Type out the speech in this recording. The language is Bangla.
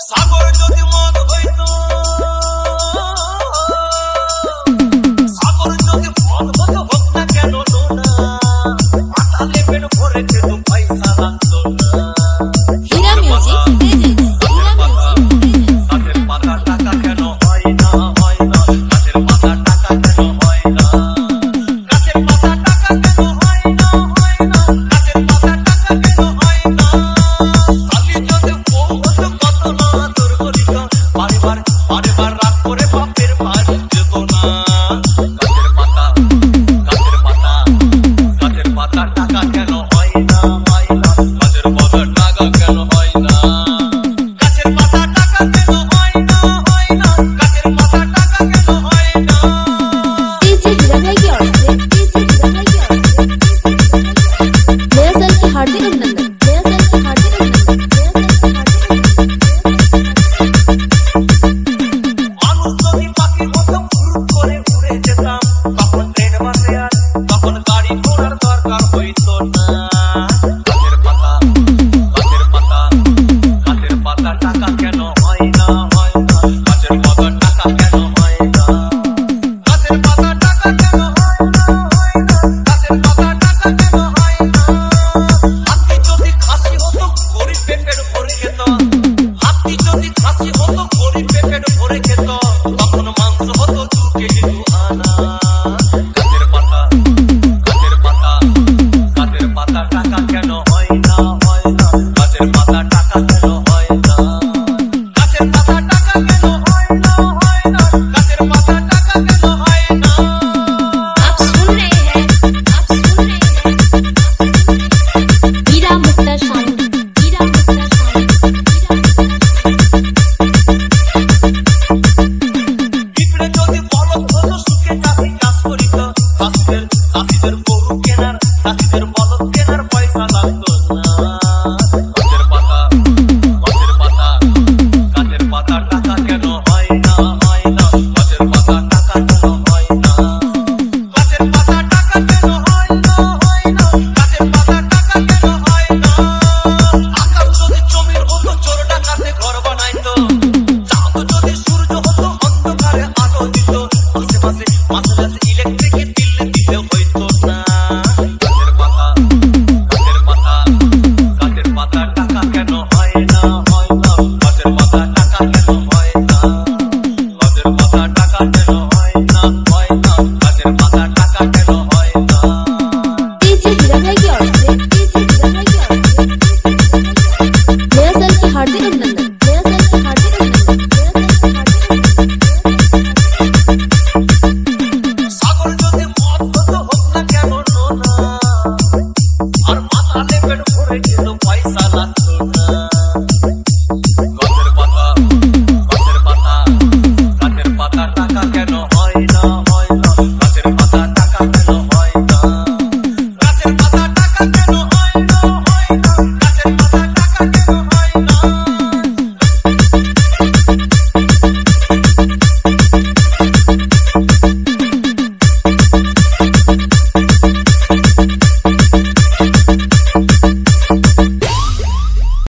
সাগর যদি মদ হইতো, সাগর যদি মদ হতো হোক না কেন না, মাতালে পেট ভরে খেত পয়সা লাগতো না। হীরা মিউজিক গাছের পাতা টাকা কেন হয় না, হয় না, গাছের পাতা টাকা কেন হয় না, গাছের পাতা টাকা কেন হয় না, হয় না, গাছের পাতা টাকা কেন হয় না। খালি যদি বউ হতো কত না আদর করিত, বারবার বারবার রাগ করে বাপের বাড়ি যেত না। গাছের পাতা, গাছের পাতা, গাছের পাতা টাকা কেন হয় না, হয় না, গাছের পাতা টাকা কেন হয় না, গাছের পাতা টাকা কেন হয় না, হয় না, গাছের পাতা টাকা কেন হয় না। डीजे हीरा भाई की ओर से नया साल की हार्दिक अभिनंदन, नया साल की हार्दिक अभिनंदन, মানুষ যদি পাখি মতো ফুরুত করে উড়ে যেতাম, তখন ট্রেন বাসে আর তখন গাড়ি ঘোড়ার দরকার হইতো না। গাছের পাতা, গাছের পাতা, গাছের পাতা টাকা কেন হয় না, হয় না, গাছের পাতা টাকা কেন হয় না, গাছের পাতা টাকা কেন হয় না, হয় না, গাছের পাতা টাকা কেন হয় না। হাতি যদি খাসি হতো গরিব পেটের ভরে খেত, হাতি যদি খাসি হতো গরিব পেটের ভরে খেত।